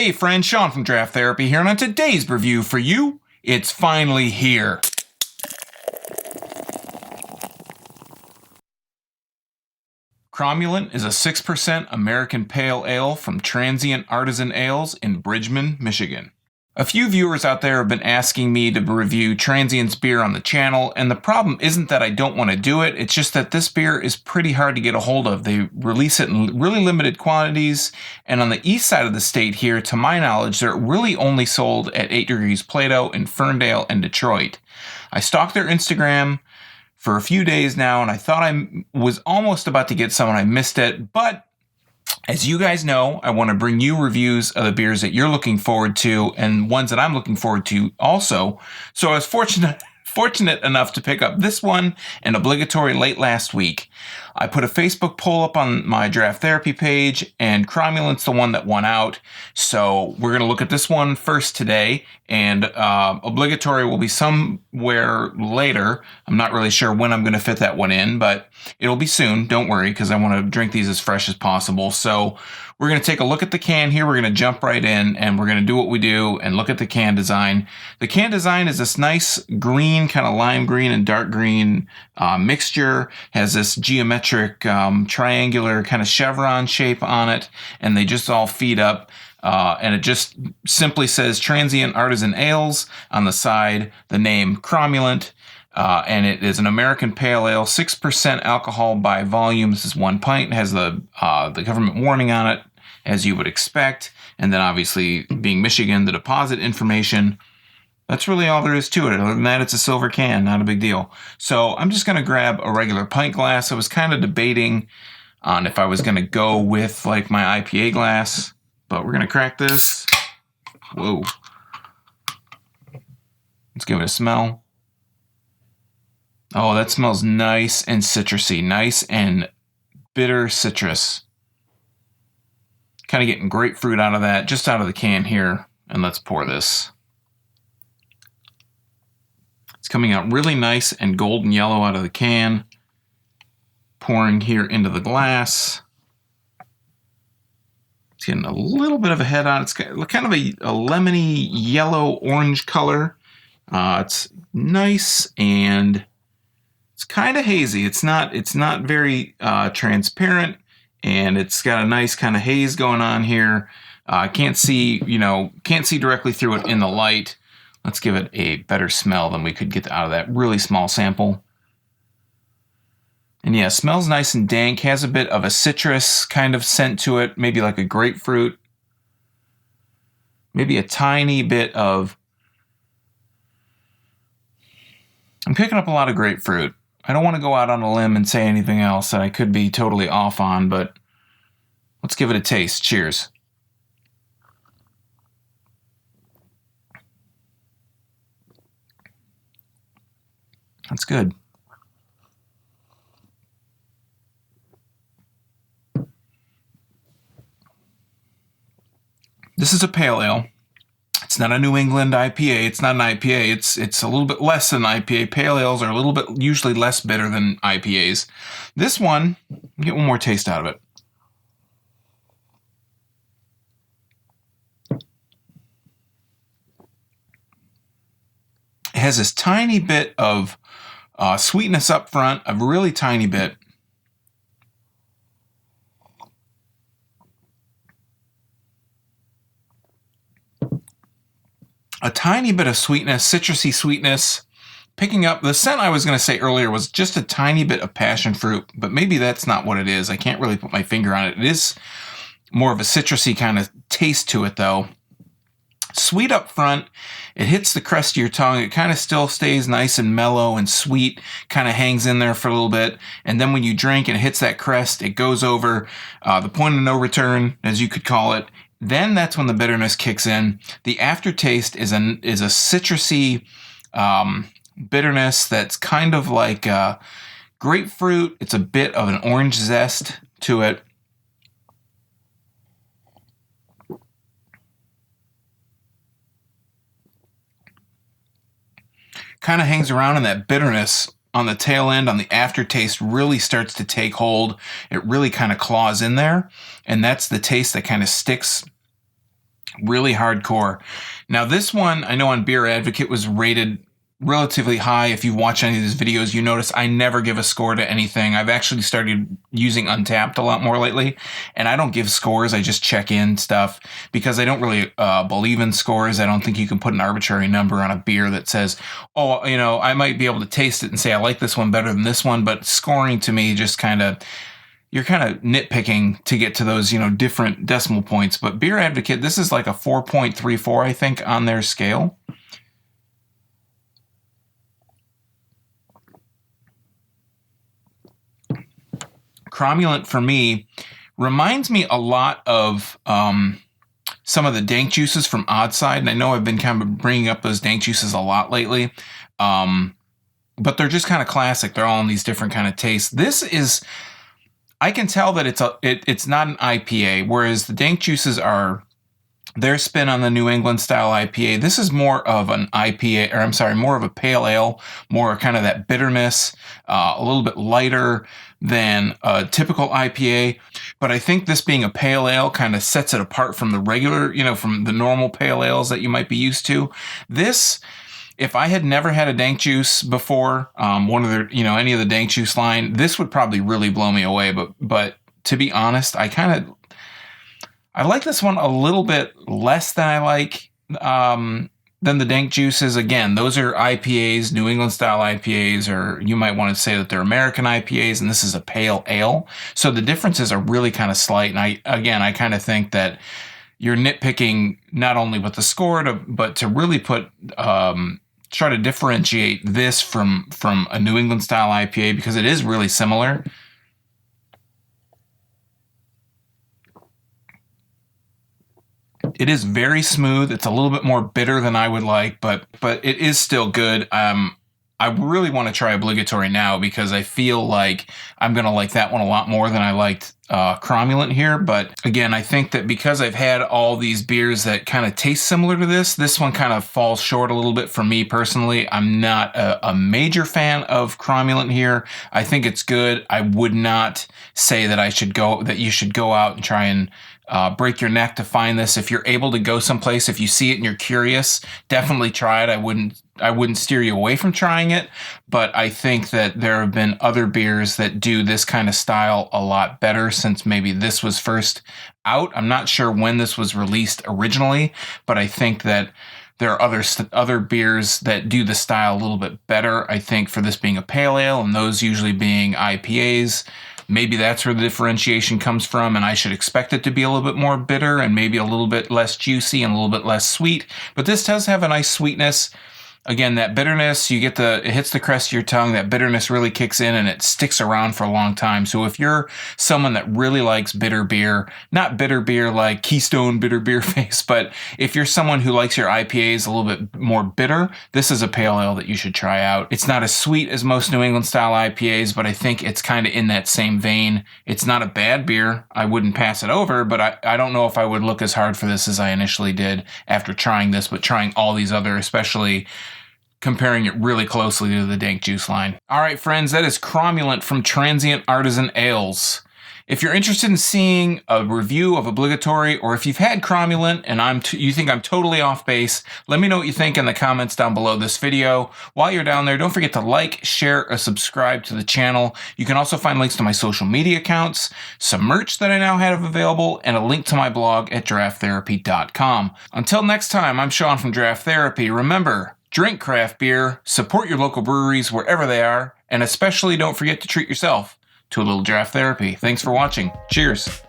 Hey friends, Sean from Draft Therapy here, and on today's review for you, it's finally here. Cromulent is a 6% American Pale Ale from Transient Artisan Ales in Bridgman, Michigan. A few viewers out there have been asking me to review Transient's beer on the channel, and the problem isn't that I don't want to do it, it's just that this beer is pretty hard to get a hold of. They release it in really limited quantities, and on the east side of the state here, to my knowledge, they're really only sold at 8 Degrees Plato in Ferndale and Detroit. I stalked their Instagram for a few days now, and I thought I was almost about to get some, and I missed it, but as you guys know, I want to bring you reviews of the beers that you're looking forward to and ones that I'm looking forward to also. So I was fortunate enough to pick up this one and Obligatory late last week. I put a Facebook poll up on my Draft Therapy page, and Cromulent's the one that won out. So we're going to look at this one first today, and Obligatory will be somewhere later. I'm not really sure when I'm going to fit that one in, but it'll be soon. Don't worry, because I want to drink these as fresh as possible. So we're going to take a look at the can here. We're going to jump right in, and we're going to do what we do and look at the can design. The can design is this nice green, kind of lime green and dark green mixture. Has this geometric triangular kind of chevron shape on it, and they just all feed up. And it just simply says Transient Artisan Ales on the side, the name Cromulent, and it is an American Pale Ale, 6% alcohol by volume. This is 1 pint. It has the government warning on it, as you would expect, and then obviously, being Michigan, the deposit information. That's really all there is to it. Other than that, it's a silver can, not a big deal. So I'm just going to grab a regular pint glass. I was kind of debating on if I was going to go with like my IPA glass, but we're going to crack this. Whoa. Let's give it a smell. Oh, that smells nice and citrusy. Nice and bitter citrus. Kind of getting grapefruit out of that, just out of the can here. And let's pour this. It's coming out really nice and golden yellow out of the can. Pouring here into the glass. It's getting a little bit of a head on. It's got kind of a lemony yellow orange color. It's nice and it's kind of hazy. It's not very transparent, and it's got a nice kind of haze going on here. Can't see directly through it in the light. Let's give it a better smell than we could get out of that really small sample. And yeah, smells nice and dank. Has a bit of a citrus kind of scent to it, maybe like a grapefruit. Maybe a tiny bit of... I'm picking up a lot of grapefruit. I don't want to go out on a limb and say anything else that I could be totally off on, but let's give it a taste. Cheers. That's good. This is a pale ale. It's not a New England IPA. It's not an IPA. It's a little bit less than IPA. Pale ales are a little bit usually less bitter than IPAs. This one, get one more taste out of it. It has this tiny bit of sweetness up front, a really tiny bit. A tiny bit of sweetness, citrusy sweetness. Picking up, the scent I was going to say earlier was just a tiny bit of passion fruit, but maybe that's not what it is. I can't really put my finger on it. It is more of a citrusy kind of taste to it, though. Sweet up front. It hits the crest of your tongue. It kind of still stays nice and mellow and sweet, kind of hangs in there for a little bit. And then when you drink and it hits that crest, it goes over the point of no return, as you could call it. Then that's when the bitterness kicks in. The aftertaste is a citrusy bitterness that's kind of like grapefruit. It's a bit of an orange zest to it. Kind of hangs around, in that bitterness on the tail end, on the aftertaste, really starts to take hold. It really kind of claws in there, and that's the taste that kind of sticks Really hardcore. Now this one, I know on Beer Advocate was rated relatively high. If you've watched any of these videos, you notice I never give a score to anything. I've actually started using Untapped a lot more lately, and I don't give scores. I just check in stuff because I don't really believe in scores. I don't think you can put an arbitrary number on a beer that says, oh, you know, I might be able to taste it and say I like this one better than this one, but scoring to me just kind of, you're kind of nitpicking to get to those, you know, different decimal points. But Beer Advocate, this is like a 4.34, I think, on their scale. Cromulent for me reminds me a lot of some of the dank juices from Oddside, and I know I've been kind of bringing up those dank juices a lot lately, but they're just kind of classic. They're all in these different kind of tastes. This is, I can tell that it's not an IPA, whereas the dank juices are their spin on the New England style IPA. This is more of an IPA, or I'm sorry, more of a pale ale, more kind of that bitterness, a little bit lighter than a typical IPA. But I think this being a pale ale kind of sets it apart from the regular, you know, from the normal pale ales that you might be used to. This, if I had never had a dank juice before, one of the, you know, any of the dank juice line, this would probably really blow me away. But to be honest, I like this one a little bit less than I like than the dank juices. Again, those are IPAs, New England style IPAs, or you might want to say that they're American IPAs, and this is a pale ale. So the differences are really kind of slight. And I kind of think that you're nitpicking not only with the score, but to really put try to differentiate this from a New England style IPA, because it is really similar. It is very smooth. It's a little bit more bitter than I would like, but it is still good. I really want to try Obligatory now because I feel like I'm going to like that one a lot more than I liked Cromulent here. But again, I think that because I've had all these beers that kind of taste similar to this one kind of falls short a little bit for me personally. I'm not a major fan of Cromulent here. I think it's good. I would not say that you should go out and try and break your neck to find this. If you're able to go someplace, if you see it and you're curious, definitely try it. I wouldn't steer you away from trying it, but I think that there have been other beers that do this kind of style a lot better since maybe this was first out. I'm not sure when this was released originally, but I think that there are other beers that do the style a little bit better. I think for this being a pale ale and those usually being IPAs, maybe that's where the differentiation comes from, and I should expect it to be a little bit more bitter and maybe a little bit less juicy and a little bit less sweet. But this does have a nice sweetness. Again, that bitterness, it hits the crest of your tongue. That bitterness really kicks in and it sticks around for a long time. So if you're someone that really likes bitter beer, not bitter beer like Keystone Bitter Beer Face, but if you're someone who likes your IPAs a little bit more bitter, this is a pale ale that you should try out. It's not as sweet as most New England style IPAs, but I think it's kind of in that same vein. It's not a bad beer. I wouldn't pass it over, but I don't know if I would look as hard for this as I initially did after trying this, but trying all these other, especially comparing it really closely to the dank juice line. All right, friends, that is Cromulent from Transient Artisan Ales. If you're interested in seeing a review of Obligatory, or if you've had Cromulent and you think I'm totally off base, let me know what you think in the comments down below this video. While you're down there, don't forget to like, share, or subscribe to the channel. You can also find links to my social media accounts, some merch that I now have available, and a link to my blog at drafttherapy.com. Until next time, I'm Sean from Draft Therapy. Remember, drink craft beer, support your local breweries wherever they are, and especially don't forget to treat yourself to a little draft therapy. Thanks for watching. Cheers.